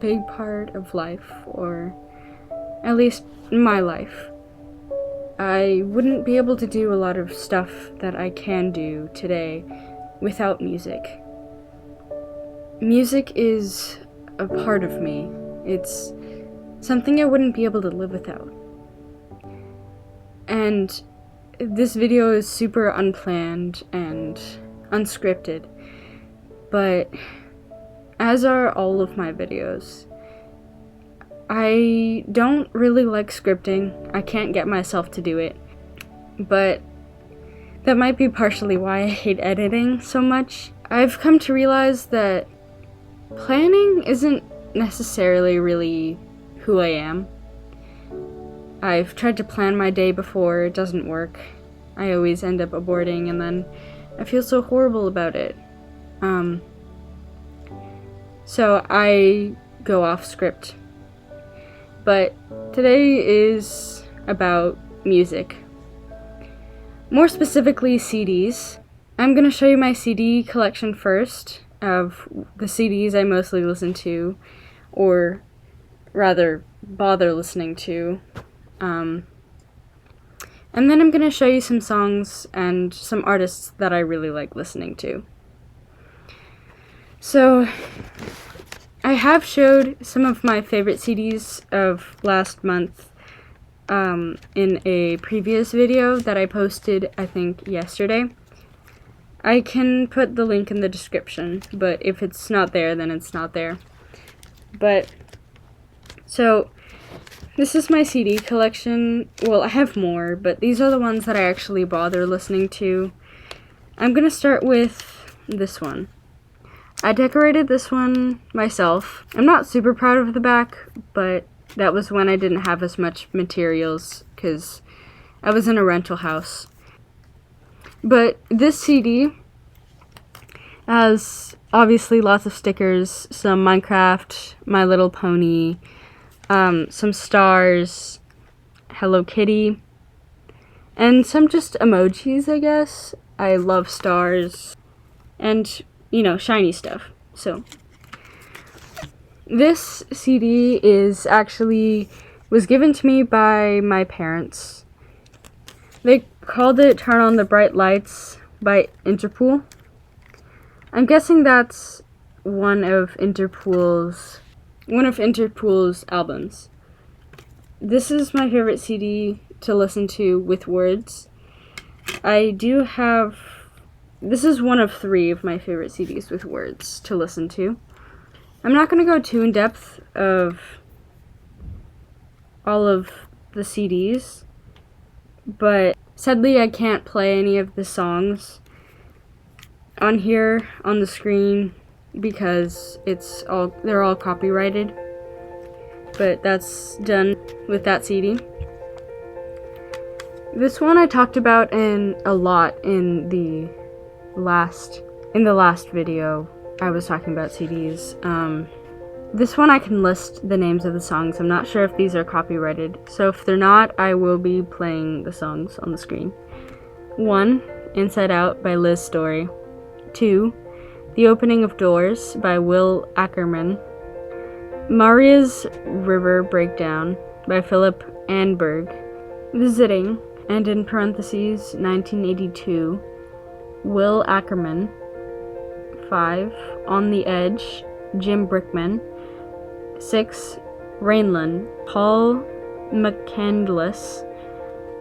big part of life, or at least my life. I wouldn't be able to do a lot of stuff that I can do today without music. Music is a part of me. It's something I wouldn't be able to live without. And this video is super unplanned and unscripted, but as are all of my videos. I don't really like scripting. I can't get myself to do it, but that might be partially why I hate editing so much. I've come to realize that planning isn't necessarily really who I am. I've tried to plan my day before, it doesn't work. I always end up aborting, and then I feel so horrible about it. So I go off script. But today is about music. More specifically, CDs. I'm gonna show you my CD collection first, of the CDs I mostly listen to, or rather bother listening to. And then I'm gonna show you some songs and some artists that I really like listening to. So, I have showed some of my favorite CDs of last month in a previous video that I posted, I think, yesterday. I can put the link in the description, but if it's not there, then it's not there. But, so, this is my CD collection. Well, I have more, but these are the ones that I actually bother listening to. I'm gonna start with this one. I decorated this one myself. I'm not super proud of the back, but that was when I didn't have as much materials, because I was in a rental house. But this CD has obviously lots of stickers, some Minecraft, My Little Pony, some stars, Hello Kitty, and some just emojis, I guess. I love stars, and, you know, shiny stuff. So, this CD was given to me by my parents. They called it Turn on the Bright Lights by Interpol. I'm guessing that's one of Interpol's albums. This is my favorite CD to listen to with words. This is one of 3 of my favorite CDs with words to listen to. I'm not going to go too in depth of all of the CDs, but sadly I can't play any of the songs on here on the screen because they're all copyrighted. But that's done with that CD. This one I talked about a lot in the last video. I was talking about CDs. This one I can list the names of the songs. I'm not sure if these are copyrighted, so if they're not, I will be playing the songs on the screen. 1, Inside Out by Liz Story. 2, The Opening of Doors by Will Ackerman. Maria's River Breakdown by Philip Anberg. Visiting, and in parentheses, 1982, Will Ackerman. 5, On the Edge, Jim Brickman. 6, Rainland, Paul McCandless.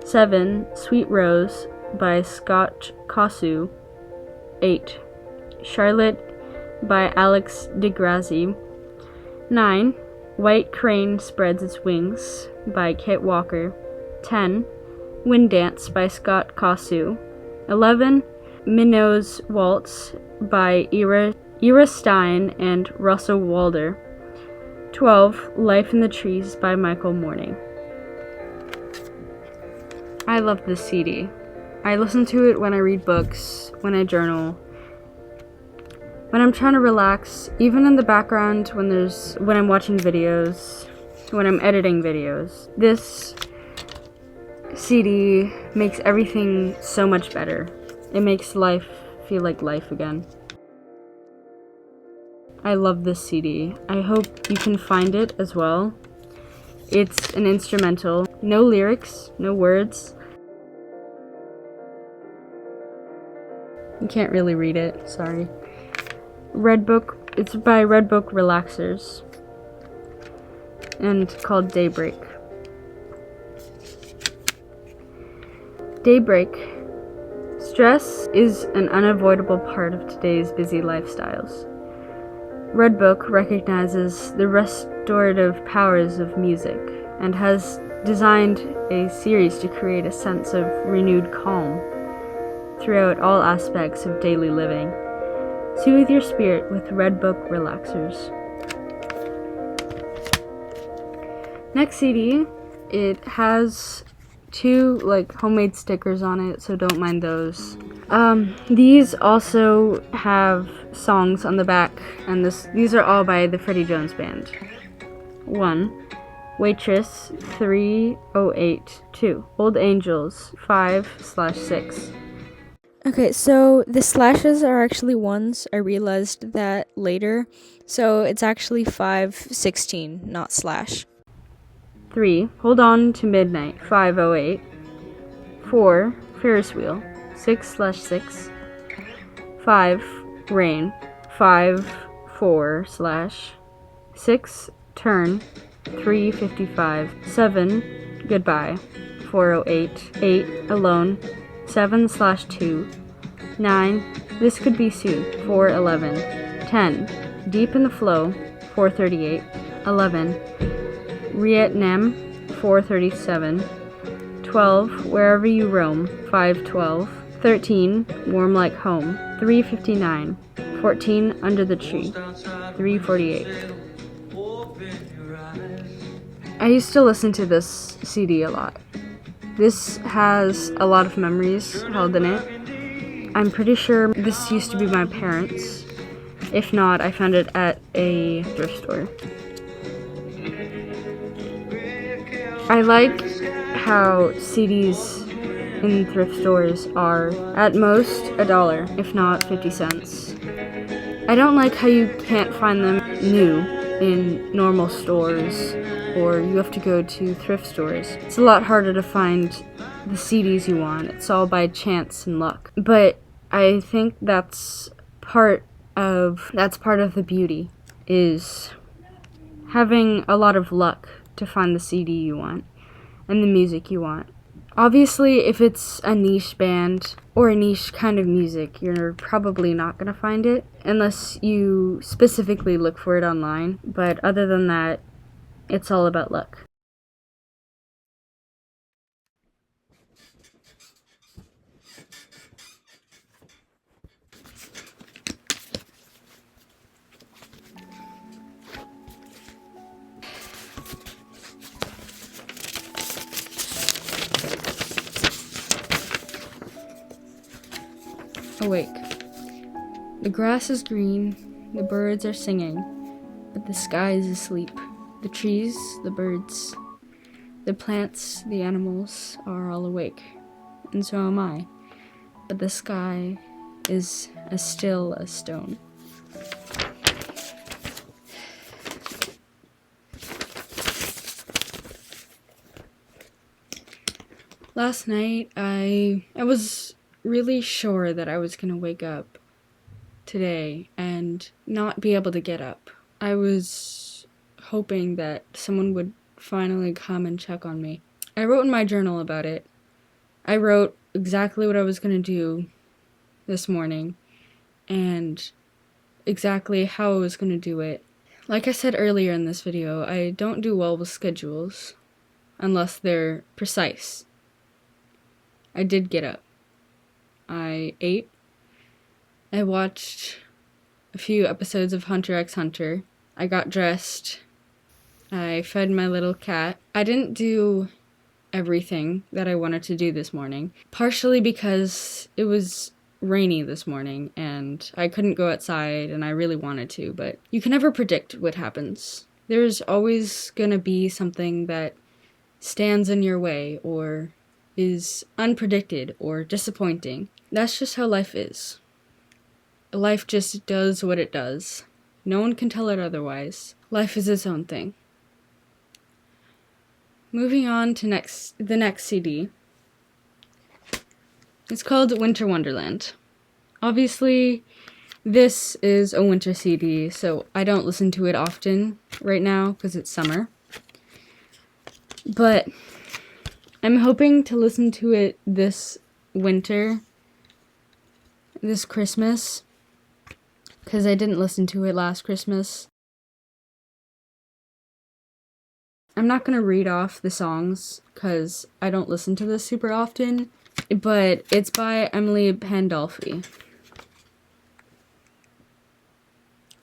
7, Sweet Rose by Scott Kosu. 8, Charlotte by Alex DeGrazzi. 9, White Crane Spreads Its Wings by Kit Walker. 10, Wind Dance by Scott Kosu. 11, Minnow's Waltz by Ira Stein and Russell Walder. 12, Life in the Trees by Michael Morning. I love this CD. I listen to it when I read books, when I journal, when I'm trying to relax, even in the background when I'm watching videos, when I'm editing videos. This CD makes everything so much better. It makes life feel like life again. I love this CD. I hope you can find it as well. It's an instrumental. No lyrics, no words. You can't really read it, sorry. It's by Red Book Relaxers. And called Daybreak. Daybreak. Stress is an unavoidable part of today's busy lifestyles. Red Book recognizes the restorative powers of music and has designed a series to create a sense of renewed calm throughout all aspects of daily living. Soothe your spirit with Red Book Relaxers. Next CD, it has 2 homemade stickers on it, so don't mind those. These also have songs on the back, and these are all by the Freddie Jones Band. 1. Waitress 3082. Old Angels 5/6. Okay, so the slashes are actually ones. I realized that later. So it's actually 516, not slash. 3. Hold On to Midnight 508. 4. Ferris Wheel 6/6. 5. Rain 5/4/. 6. Turn 3:55. 7. Goodbye 4:08. 8. Alone 7/2. 9. This Could Be Soon 4:11. 10. Deep in the Flow 4:38. 11. Riet Nem 4:37. 12. Wherever You Roam 5:12. 13. Warm Like Home 3:59. 14. Under the Tree 3:48. I used to listen to this CD a lot. This has a lot of memories held in it. I'm pretty sure this used to be my parents'. If not, I found it at a thrift store. I like how CDs in thrift stores are at most $1, if not 50 cents. I don't like how you can't find them new in normal stores, or you have to go to thrift stores. It's a lot harder to find the CDs you want. It's all by chance and luck. But I think that's part of the beauty, is having a lot of luck to find the CD you want and the music you want. Obviously, if it's a niche band or a niche kind of music, you're probably not going to find it unless you specifically look for it online. But other than that, it's all about luck. Awake. The grass is green, the birds are singing, but the sky is asleep. The trees, the birds, the plants, the animals are all awake, and so am I. But the sky is as still as stone. Last night, I was really sure that I was going to wake up today and not be able to get up. I was hoping that someone would finally come and check on me. I wrote in my journal about it. I wrote exactly what I was going to do this morning and exactly how I was going to do it. Like I said earlier in this video, I don't do well with schedules unless they're precise. I did get up. I ate. I watched a few episodes of Hunter x Hunter. I got dressed. I fed my little cat. I didn't do everything that I wanted to do this morning, partially because it was rainy this morning and I couldn't go outside and I really wanted to, but you can never predict what happens. There's always gonna be something that stands in your way or is unpredicted or disappointing. That's just how life is. Life just does what it does. No one can tell it otherwise. Life is its own thing. Moving on to the next CD. It's called Winter Wonderland. Obviously, this is a winter CD, so I don't listen to it often right now because it's summer. But I'm hoping to listen to it this winter, this Christmas, because I didn't listen to it last Christmas. I'm not going to read off the songs because I don't listen to this super often, but it's by Emily Pandolfi.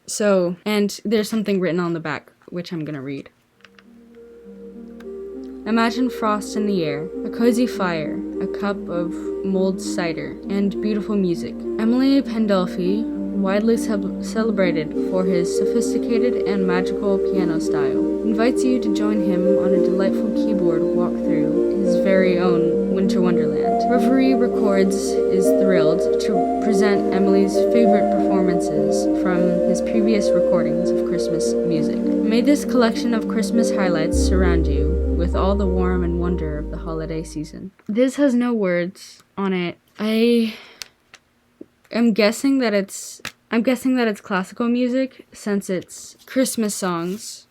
So, and there's something written on the back, which I'm going to read. Imagine frost in the air, a cozy fire, a cup of mulled cider, and beautiful music. Emily Pandolfi, widely celebrated for his sophisticated and magical piano style, invites you to join him on a delightful keyboard walk through his very own Winter Wonderland. Reverie Records is thrilled to present Emily's favorite performances from his previous recordings of Christmas music. May this collection of Christmas highlights surround you with all the warmth and wonder of the holiday season. This has no words on it. I'm guessing that it's classical music since it's Christmas songs.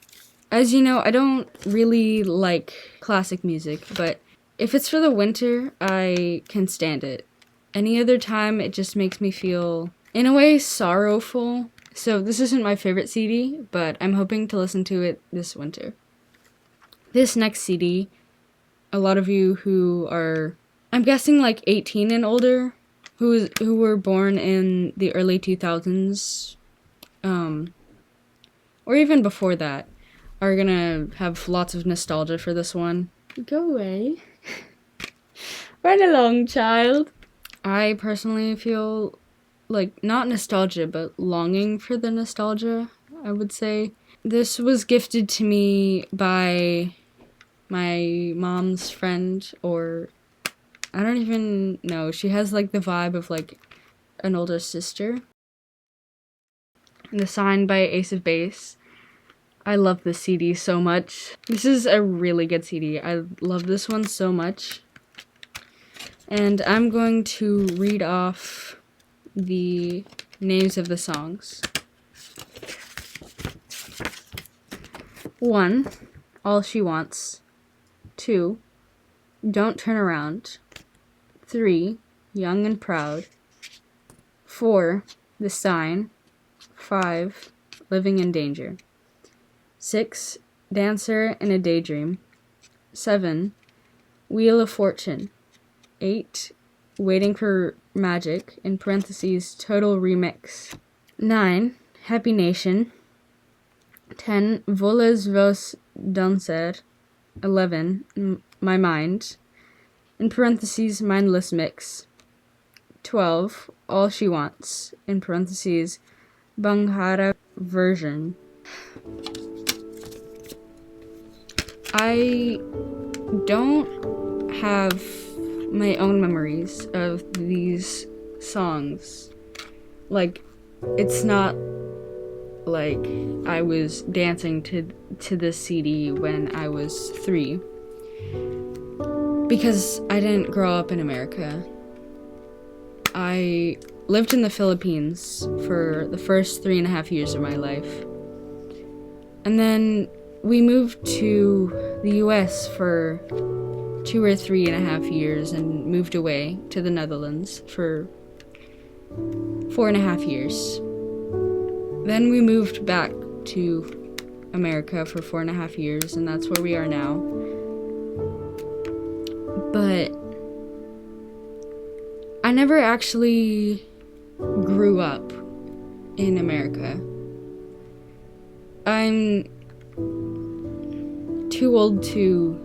As you know, I don't really like classic music, but if it's for the winter, I can stand it. Any other time, it just makes me feel, in a way, sorrowful. So this isn't my favorite CD, but I'm hoping to listen to it this winter. This next CD, a lot of you who are, I'm guessing like 18 and older, who were born in the early 2000s, or even before that, are gonna have lots of nostalgia for this one. Go away. Run along, child. I personally feel like not nostalgia, but longing for the nostalgia, I would say. This was gifted to me by my mom's friend, or I don't even know. She has like the vibe of like an older sister. And the Sign by Ace of Base. I love this CD so much. This is a really good CD. I love this one so much. And I'm going to read off the names of the songs. 1, All She Wants. 2, Don't Turn Around. 3, Young and Proud. 4, The Sign. 5, Living in Danger. 6, Dancer in a Daydream. 7, Wheel of Fortune. 8, Waiting for Magic, in parentheses, Total Remix. 9, Happy Nation. 10, Voles vos danser. 11, My Mind, in parentheses, Mindless Mix. 12, All She Wants, in parentheses, Banghara Version. I don't have my own memories of these songs. Like, it's not like I was dancing to this CD when I was 3. Because I didn't grow up in America. I lived in the Philippines for the first 3.5 years of my life. And then we moved to the US for 2 or 3.5 years and moved away to the Netherlands for 4.5 years. Then we moved back to America for 4.5 years, and that's where we are now. But I never actually grew up in America. I'm too old to...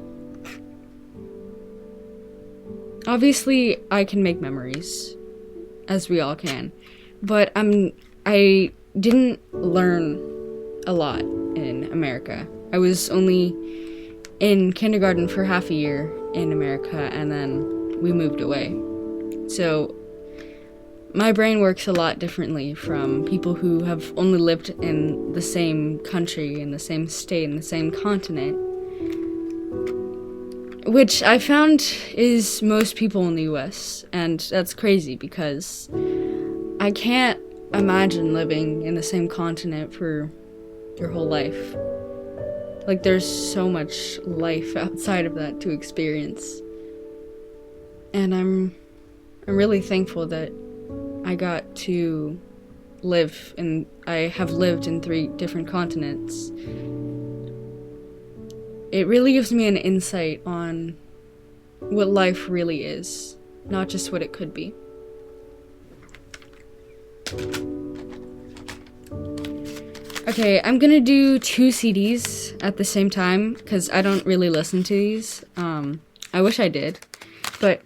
Obviously, I can make memories, as we all can, but I didn't learn a lot in America. I was only in kindergarten for half a year in America, and then we moved away. So My brain works a lot differently from people who have only lived in the same country, in the same state, in the same continent. Which I found is most people in the US, and that's crazy because I can't imagine living in the same continent for your whole life. Like, there's so much life outside of that to experience. And I'm really thankful that I got to live in, I have lived in 3 different continents. It really gives me an insight on what life really is, not just what it could be. Okay, I'm gonna do 2 CDs at the same time, because I don't really listen to these. I wish I did. But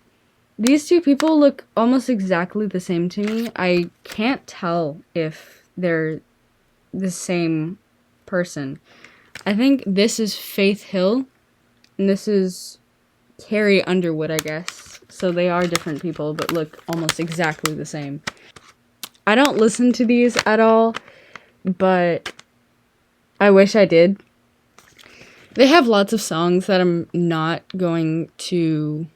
these 2 people look almost exactly the same to me. I can't tell if they're the same person. I think this is Faith Hill, and this is Carrie Underwood, I guess. So they are different people, but look almost exactly the same. I don't listen to these at all, but I wish I did. They have lots of songs that I'm not going to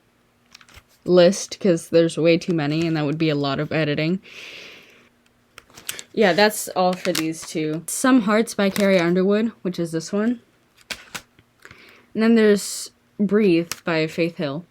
list because there's way too many, and that would be a lot of editing. Yeah, that's all for these 2. Some Hearts by Carrie Underwood, which is this one. And then there's Breathe by Faith Hill.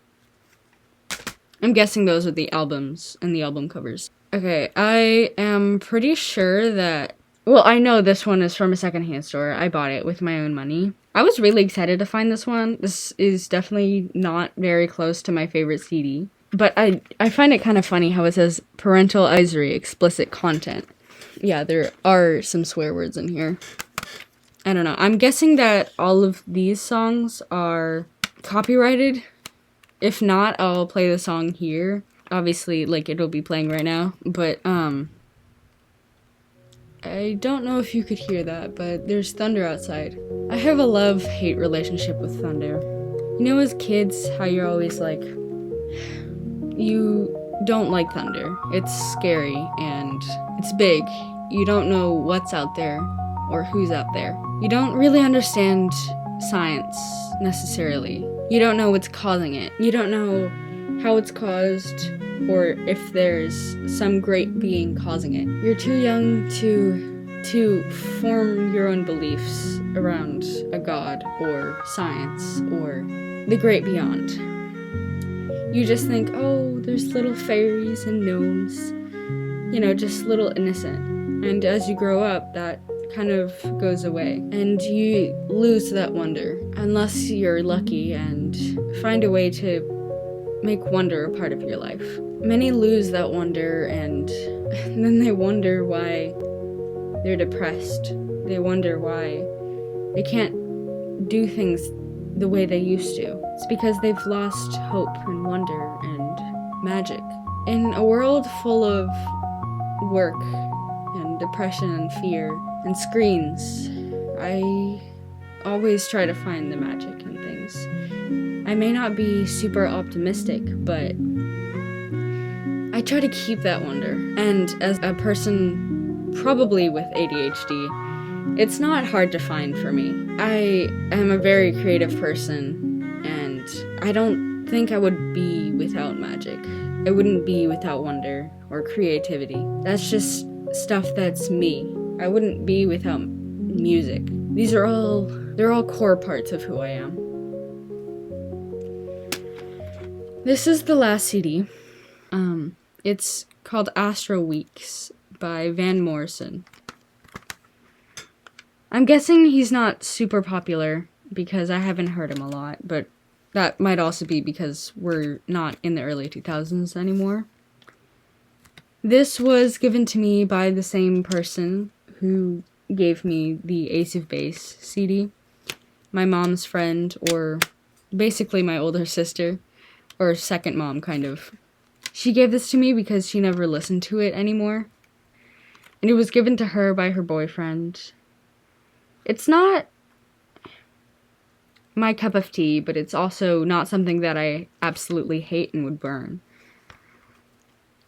I'm guessing those are the albums and the album covers. Okay, I am pretty sure that... Well, I know this one is from a secondhand store. I bought it with my own money. I was really excited to find this one. This is definitely not very close to my favorite CD. But I find it kind of funny how it says parental advisory, explicit content. Yeah, there are some swear words in here. I don't know. I'm guessing that all of these songs are copyrighted. If not, I'll play the song here. Obviously, like, it'll be playing right now. But, I don't know if you could hear that, but there's thunder outside. I have a love-hate relationship with thunder. You know, as kids, how you're always like, you don't like thunder. It's scary and it's big. You don't know what's out there or who's out there. You don't really understand science necessarily. You don't know what's causing it. You don't know how it's caused or if there's some great being causing it. You're too young to form your own beliefs around a god or science or the great beyond. You just think, oh, there's little fairies and gnomes, you know, just little innocent. And as you grow up, that kind of goes away. And you lose that wonder, unless you're lucky and find a way to make wonder a part of your life. Many lose that wonder, and then they wonder why they're depressed. They wonder why they can't do things the way they used to. It's because they've lost hope and wonder and magic. In a world full of work and depression and fear and screens, I always try to find the magic in things. I may not be super optimistic, but I try to keep that wonder. And as a person probably with ADHD, it's not hard to find for me. I am a very creative person, and I don't think I would be without magic. I wouldn't be without wonder or creativity. That's just stuff that's me. I wouldn't be without music. They're all core parts of who I am. This is the last CD. It's called Astro Weeks by Van Morrison. I'm guessing he's not super popular because I haven't heard him a lot, but that might also be because we're not in the early 2000s anymore. This was given to me by the same person who gave me the Ace of Base CD. My mom's friend, or basically my older sister, or second mom, kind of. She gave this to me because she never listened to it anymore. And it was given to her by her boyfriend. It's not my cup of tea, but it's also not something that I absolutely hate and would burn.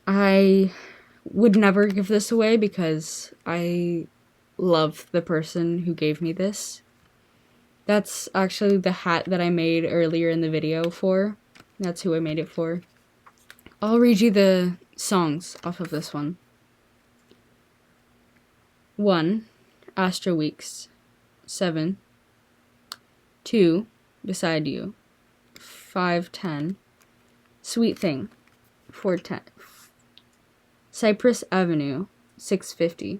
I would never give this away because I love the person who gave me this. That's actually the hat that I made earlier in the video for. That's who I made it for. I'll read you the songs off of this one. 1. Astro Weeks. 7. 2. Beside You. 5:10. Sweet Thing. 4:10. Cypress Avenue. 6:50.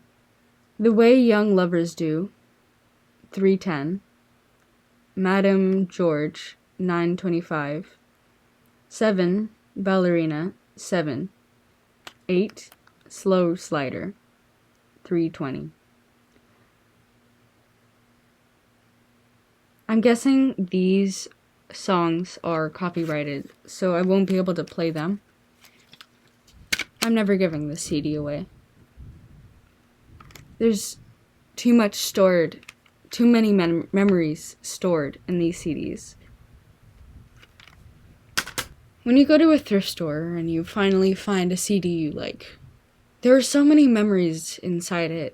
The Way Young Lovers Do. 3:10. Madame George. 9:25. 7. Ballerina. 7. 8. Slow Slider. 3:20. I'm guessing these songs are copyrighted, so I won't be able to play them. I'm never giving this CD away. There's too much stored, too many memories stored in these CDs. When you go to a thrift store and you finally find a CD you like, there are so many memories inside it,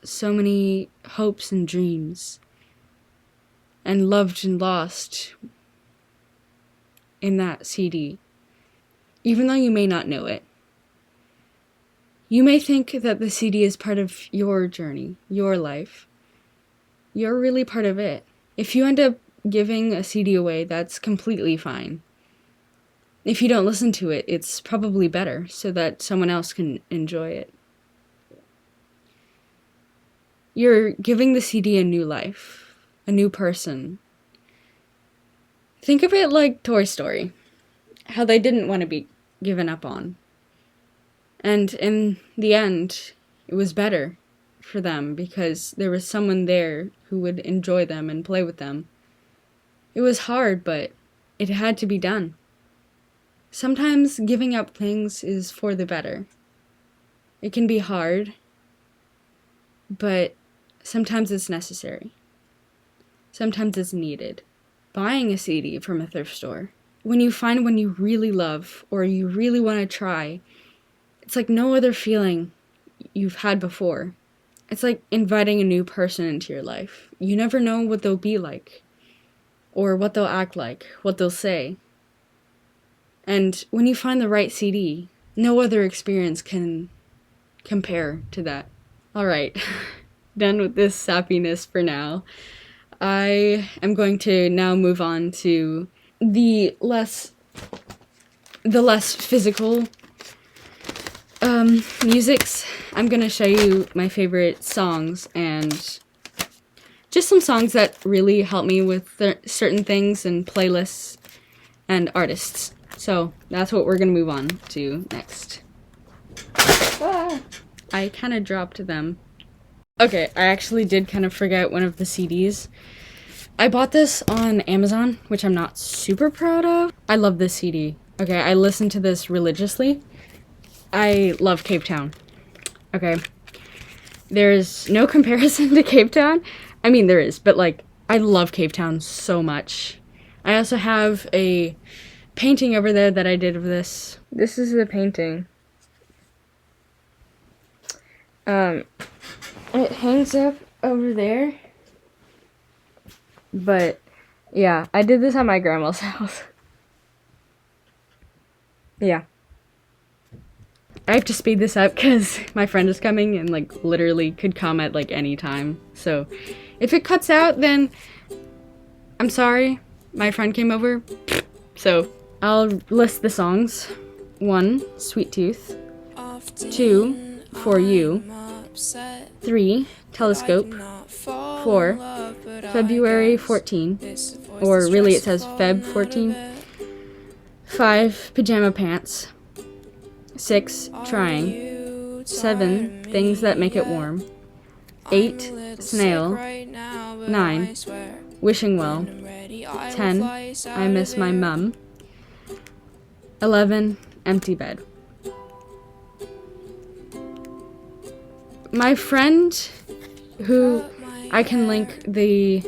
so many hopes and dreams, and loved and lost in that CD. Even though you may not know it, you may think that the CD is part of your journey, your life. You're really part of it. If you end up giving a CD away, that's completely fine. If you don't listen to it, it's probably better so that someone else can enjoy it. You're giving the CD a new life, a new person. Think of it like Toy Story, how they didn't want to be given up on. And in the end, it was better for them because there was someone there who would enjoy them and play with them. It was hard, but it had to be done. Sometimes giving up things is for the better. It can be hard, but sometimes it's necessary. Sometimes it's needed. Buying a CD from a thrift store, when you find one you really love or you really want to try, it's like no other feeling you've had before. It's like inviting a new person into your life. You never know what they'll be like, or what they'll act like, what they'll say. And when you find the right CD, no other experience can compare to that. Alright, done with this sappiness for now. I am going to now move on to the less physical musics. I'm gonna show you my favorite songs and just some songs that really help me with certain things and playlists and artists. So that's what we're gonna move on to next. I kind of dropped them. Okay, I actually did kind of forget one of the CDs. I bought this on Amazon, which I'm not super proud of. I love this CD. Okay, I listen to this religiously. I love Cavetown. Okay. There's no comparison to Cavetown. I mean, there is, but like, I love Cavetown so much. I also have a painting over there that I did of this. This is the painting. It hangs up over there. But, yeah, I did this at my grandma's house. Yeah. I have to speed this up because my friend is coming and, like, literally could come at, like, any time. So, if it cuts out, then I'm sorry. My friend came over. So, I'll list the songs. 1, Sweet Tooth. 2, For You. 3, Telescope. 4, February 14. Or really it says Feb 14. 5, Pajama Pants. 6, Trying. 7, Things That Make It Warm. 8, Snail. 9, Wishing Well. 10, I Miss My Mum. 11, Empty Bed. My friend, who I can link the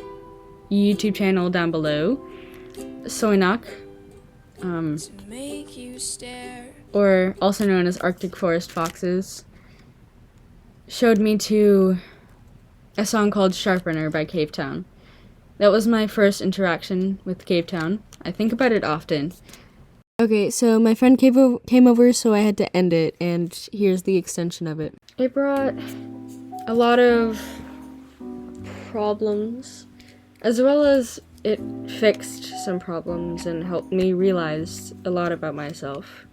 YouTube channel down below, Sionnache, or also known as Arctic forest foxes, showed me to a song called Sharpener by Cavetown. That was my first interaction with Cavetown. I think about it often. Okay, so my friend came over, so I had to end it, and here's the extension of it. It brought a lot of problems, as well as it fixed some problems and helped me realize a lot about myself.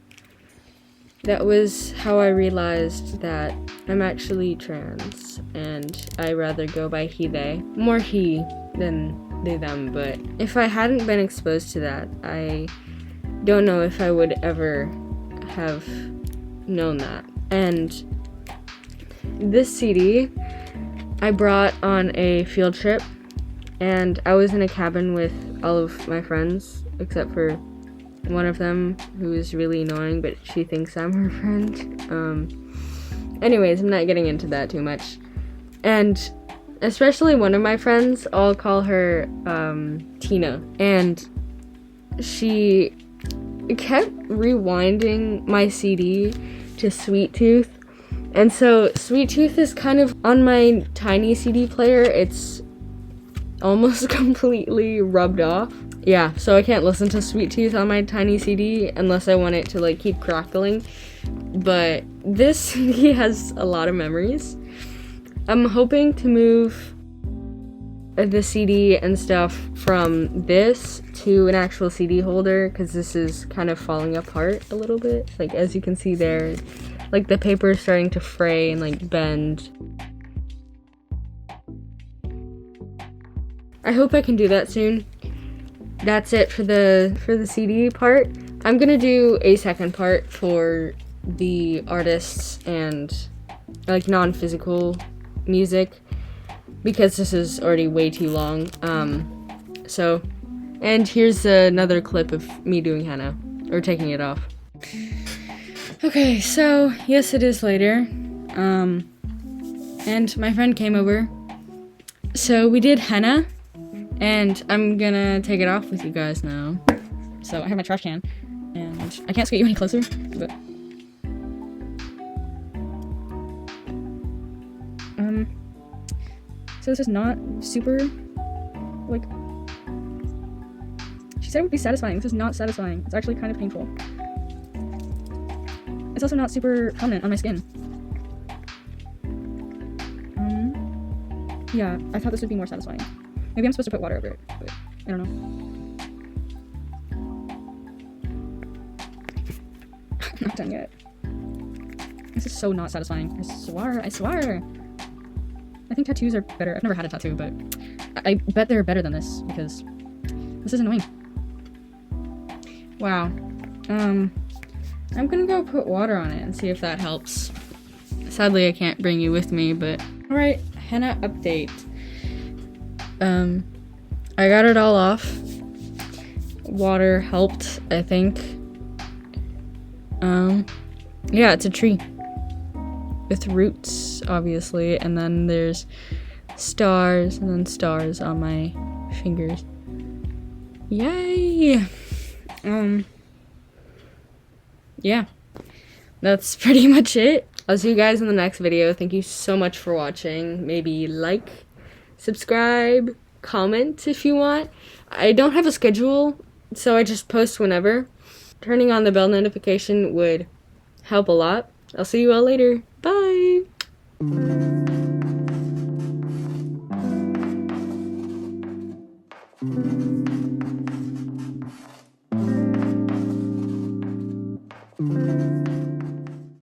That was how I realized that I'm actually trans, and I rather go by he, they. More he than they, them, but if I hadn't been exposed to that, I don't know if I would ever have known that. And this CD I brought on a field trip, and I was in a cabin with all of my friends, except for one of them who is really annoying, but she thinks I'm her friend. Anyways, I'm not getting into that too much. And especially one of my friends, I'll call her Tina, and she kept rewinding my CD to Sweet Tooth, and so Sweet Tooth is kind of on my tiny CD player. It's almost completely rubbed off. Yeah, so I can't listen to Sweet Tooth on my tiny CD unless I want it to like keep crackling. But this CD has a lot of memories. I'm hoping to move the CD and stuff from this to an actual CD holder, because this is kind of falling apart a little bit. Like, as you can see there, like the paper is starting to fray and like bend. I hope I can do that soon. That's it for the CD part. I'm gonna do a second part for the artists and like non-physical music, because this is already way too long. And here's another clip of me doing henna, or taking it off. Okay, so yes, it is later. And my friend came over. So we did henna, and I'm gonna take it off with you guys now. So I have my trash can, and I can't scoot you any closer, but so this is not super, like, she said it would be satisfying. This is not satisfying. It's actually kind of painful. It's also not super prominent on my skin. Yeah, I thought this would be more satisfying. Maybe I'm supposed to put water over it, but I don't know. Not done yet. This is so not satisfying. I swear. I think tattoos are better. I've never had a tattoo, but I bet they're better than this, because this is annoying. Wow. I'm gonna go put water on it and see if that helps. Sadly, I can't bring you with me, but alright, henna update. I got it all off. Water helped, I think. Yeah, it's a tree with roots, obviously, and then there's stars, and then stars on my fingers. Yay! Yeah, that's pretty much it. I'll see you guys in the next video. Thank you so much for watching. Maybe like, subscribe, comment if you want. I don't have a schedule, so I just post whenever. Turning on the bell notification would help a lot. I'll see you all later. Bye!